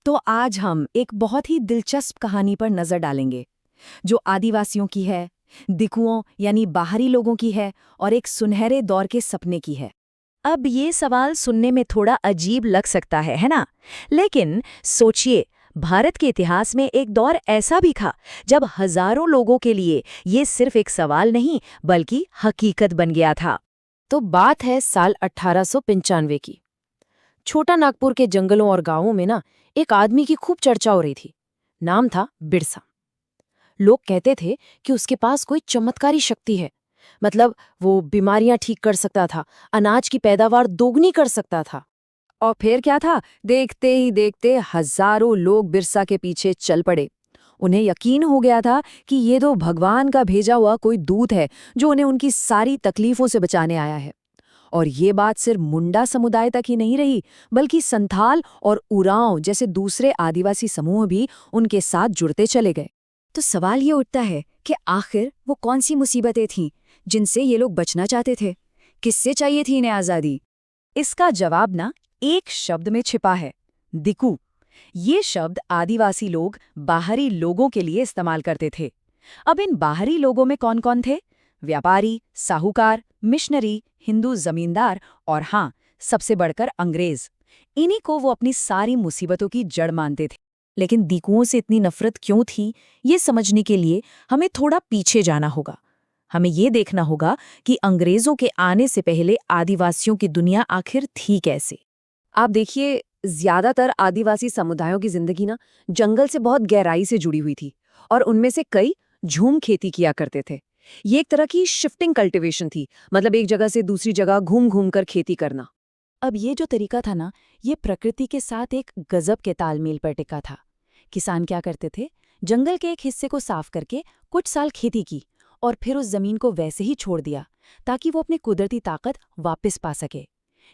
तो आज हम एक बहुत ही दिलचस्प कहानी पर नजर डालेंगे, जो आदिवासियों की है, दिकुओं यानी बाहरी लोगों की है और एक सुनहरे दौर के सपने की है। अब ये सवाल सुनने में थोड़ा अजीब लग सकता है ना? लेकिन सोचिए, भारत के इतिहास में एक दौर ऐसा भी था जब हजारों लोगों के लिए ये सिर्फ एक सवाल नहीं बल्कि हकीकत बन गया था। तो बात है साल 1895 की। छोटा नागपुर के जंगलों और गांवों में ना एक आदमी की खूब चर्चा हो रही थी। नाम था बिरसा। लोग कहते थे कि उसके पास कोई चमत्कारी शक्ति है। मतलब वो बीमारियां ठीक कर सकता था, अनाज की पैदावार दोगुनी कर सकता था। और फिर क्या था, देखते ही देखते हजारों लोग बिरसा के पीछे चल पड़े। उन्हें यकीन हो गया था कि ये तो भगवान का भेजा हुआ कोई दूत है जो उन्हें उनकी सारी तकलीफों से बचाने आया है। और ये बात सिर्फ मुंडा समुदाय तक ही नहीं रही, बल्कि संथाल और उरांव जैसे दूसरे आदिवासी समूह भी उनके साथ जुड़ते चले गए। तो सवाल ये उठता है कि आखिर वो कौन सी मुसीबतें थीं जिनसे ये लोग बचना चाहते थे? किससे चाहिए थी इन्हें आज़ादी? इसका जवाब ना एक शब्द में छिपा है, दिकू। ये शब्द आदिवासी लोग बाहरी लोगों के लिए इस्तेमाल करते थे। अब इन बाहरी लोगों में कौन कौन थे? व्यापारी, साहूकार, मिशनरी, हिंदू जमींदार और हाँ, सबसे बढ़कर अंग्रेज। इन्हीं को वो अपनी सारी मुसीबतों की जड़ मानते थे। लेकिन दीकुओं से इतनी नफरत क्यों थी, ये समझने के लिए हमें थोड़ा पीछे जाना होगा। हमें ये देखना होगा कि अंग्रेजों के आने से पहले आदिवासियों की दुनिया आखिर थी कैसे। आप देखिए, ज्यादातर आदिवासी समुदायों की जिंदगी ना जंगल से बहुत गहराई से जुड़ी हुई थी और उनमें से कई झूम खेती किया करते थे। ये एक तरह की शिफ्टिंग कल्टीवेशन थी, मतलब एक जगह से दूसरी जगह घूम घूम कर खेती करना। अब ये जो तरीका था ना, ये प्रकृति के साथ एक गजब के तालमेल पर टिका था। किसान क्या करते थे, जंगल के एक हिस्से को साफ करके कुछ साल खेती की और फिर उस जमीन को वैसे ही छोड़ दिया ताकि वो अपनी कुदरती ताकत वापस पा सके।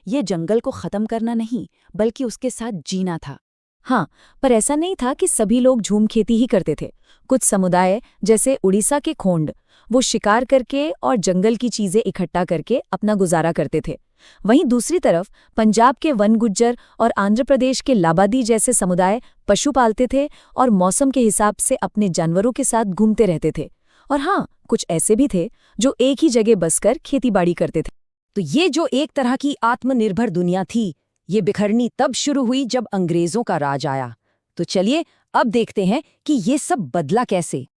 ये जंगल को खत्म करना नहीं, बल्कि उसके साथ जीना था। हाँ, पर ऐसा नहीं था कि सभी लोग झूम खेती ही करते थे। कुछ समुदाय, जैसे उड़ीसा के खोंड, वो शिकार करके और जंगल की चीजें इकट्ठा करके अपना गुजारा करते थे। वहीं दूसरी तरफ पंजाब के वन गुज्जर और आंध्र प्रदेश के लाबादी जैसे समुदाय पशु पालते थे और मौसम के हिसाब से अपने जानवरों के साथ घूमते रहते थे। और हाँ, कुछ ऐसे भी थे जो एक ही जगह बसकर खेतीबाड़ी करते थे। तो ये जो एक तरह की आत्मनिर्भर दुनिया थी, ये बिखरनी तब शुरू हुई जब अंग्रेजों का राज आया। तो चलिए अब देखते हैं कि ये सब बदला कैसे।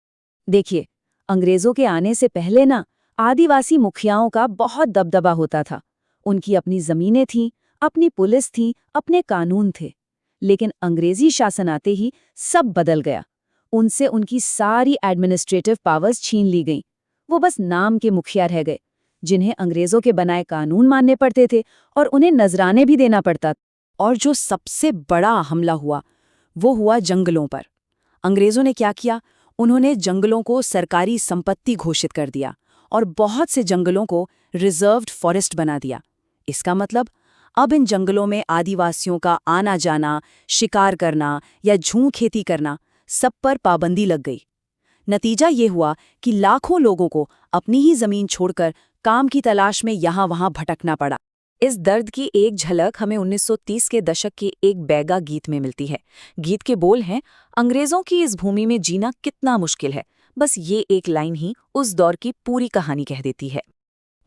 देखिए, अंग्रेजों के आने से पहले ना आदिवासी मुखियाओं का बहुत दबदबा होता था। उनकी अपनी जमीनें थीं, अपनी पुलिस थी, अपने कानून थे। लेकिन अंग्रेजी शासन आते ही सब बदल गया। उनसे उनकी सारी एडमिनिस्ट्रेटिव पावर्स छीन ली गईं। वो बस नाम के मुखिया रह गए, जिन्हें अंग्रेजों के बनाए कानून मानने पड़ते थे और उन्हें नजराने भी देना पड़ता। और जो सबसे बड़ा हमला हुआ, वो हुआ जंगलों पर। अंग्रेजों ने क्या किया? उन्होंने जंगलों को सरकारी संपत्ति घोषित कर दिया और बहुत से जंगलों को रिजर्व्ड फॉरेस्ट बना दिया। इसका मतलब अब इन जंगलों में आदिवासियों का आना जाना, शिकार करना या झूम खेती करना, सब पर पाबंदी लग गई। नतीजा ये हुआ कि लाखों लोगों को अपनी ही जमीन छोड़कर काम की तलाश में यहाँ-वहाँ भटकना पड़ा। इस दर्द की एक झलक हमें 1930 के दशक के एक बैगा गीत में मिलती है। गीत के बोल हैं, अंग्रेजों की इस भूमि में जीना कितना मुश्किल है। बस ये एक लाइन ही उस दौर की पूरी कहानी कह देती है।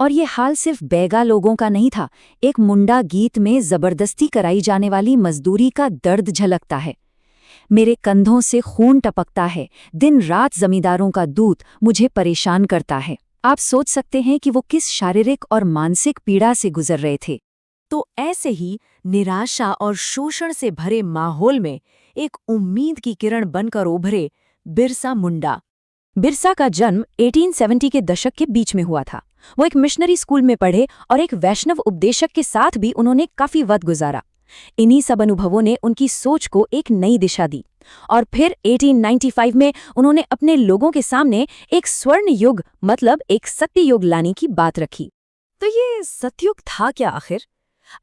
और ये हाल सिर्फ बैगा लोगों का नहीं था। एक मुंडा गीत में जबरदस्ती कराई जाने वाली मजदूरी का दर्द झलकता है। मेरे कंधों से खून टपकता है, दिन रात जमींदारों का दूत मुझे परेशान करता है। आप सोच सकते हैं कि वो किस शारीरिक और मानसिक पीड़ा से गुजर रहे थे। तो ऐसे ही निराशा और शोषण से भरे माहौल में एक उम्मीद की किरण बनकर उभरे बिरसा मुंडा। बिरसा का जन्म 1870 के दशक के बीच में हुआ था। वो एक मिशनरी स्कूल में पढ़े और एक वैष्णव उपदेशक के साथ भी उन्होंने काफी वक्त गुजारा। इन्हीं सब अनुभवों ने उनकी सोच को एक नई दिशा दी और फिर 1895 में उन्होंने अपने लोगों के सामने एक स्वर्ण युग, मतलब एक सत्य युग लाने की बात रखी। तो ये सतयुग था क्या आखिर?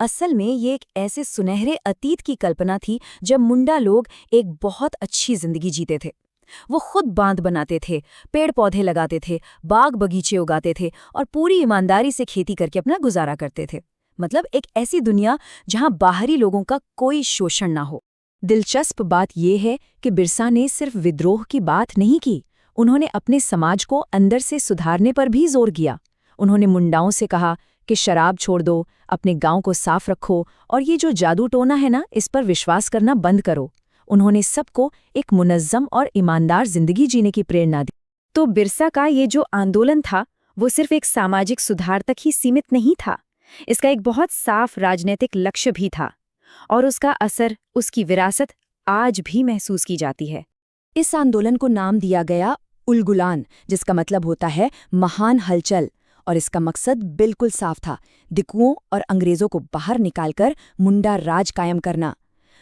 असल में ये एक ऐसे सुनहरे अतीत की कल्पना थी जब मुंडा लोग एक बहुत अच्छी जिंदगी जीते थे। वो खुद बांध बनाते थे, पेड़ पौधे लगाते थे, बाग बगीचे उगाते थे और पूरी ईमानदारी से खेती करके अपना गुजारा करते थे। मतलब एक ऐसी दुनिया जहां बाहरी लोगों का कोई शोषण ना हो। दिलचस्प बात यह है कि बिरसा ने सिर्फ विद्रोह की बात नहीं की, उन्होंने अपने समाज को अंदर से सुधारने पर भी जोर दिया। उन्होंने मुंडाओं से कहा कि शराब छोड़ दो, अपने गांव को साफ रखो और ये जो जादू टोना है ना, इस पर विश्वास करना बंद करो। उन्होंने सबको एक मुनज़्ज़म और ईमानदार जिंदगी जीने की प्रेरणा दी। तो बिरसा का ये जो आंदोलन था, वो सिर्फ एक सामाजिक सुधार तक ही सीमित नहीं था। इसका एक बहुत साफ राजनीतिक लक्ष्य भी था और उसका असर, उसकी विरासत आज भी महसूस की जाती है। इस आंदोलन को नाम दिया गया उलगुलान, जिसका मतलब होता है महान हलचल, और इसका मकसद बिल्कुल साफ था, दिकुओं और अंग्रेजों को बाहर निकालकर मुंडा राज कायम करना।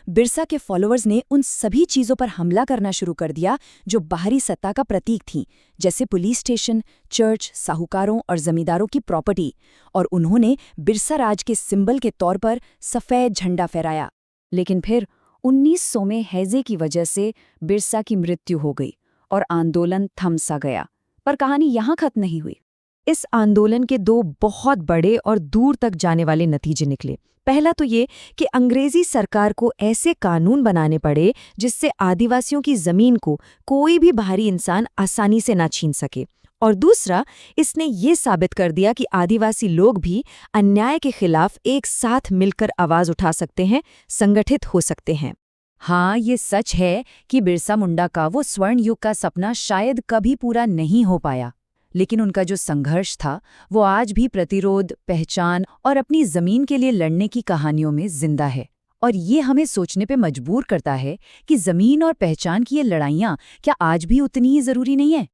बिरसा के फॉलोअर्स ने उन सभी चीज़ों पर हमला करना शुरू कर दिया जो बाहरी सत्ता का प्रतीक थीं, जैसे पुलिस स्टेशन, चर्च, साहूकारों और जमींदारों की प्रॉपर्टी, और उन्होंने बिरसा राज के सिंबल के तौर पर सफ़ेद झंडा फहराया। लेकिन फिर 1900 में हैजे की वजह से बिरसा की मृत्यु हो गई और आंदोलन थम सा गया। पर कहानी यहाँ खत्म नहीं हुई। इस आंदोलन के दो बहुत बड़े और दूर तक जाने वाले नतीजे निकले। पहला तो ये कि अंग्रेजी सरकार को ऐसे कानून बनाने पड़े जिससे आदिवासियों की जमीन को कोई भी बाहरी इंसान आसानी से ना छीन सके, और दूसरा, इसने ये साबित कर दिया कि आदिवासी लोग भी अन्याय के खिलाफ एक साथ मिलकर आवाज उठा सकते हैं, संगठित हो सकते हैं। हाँ, ये सच है कि बिरसा मुंडा का वो स्वर्ण युग का सपना शायद कभी पूरा नहीं हो पाया, लेकिन उनका जो संघर्ष था वो आज भी प्रतिरोध, पहचान और अपनी जमीन के लिए लड़ने की कहानियों में जिंदा है। और ये हमें सोचने पे मजबूर करता है कि जमीन और पहचान की ये लड़ाइयाँ क्या आज भी उतनी ही जरूरी नहीं है।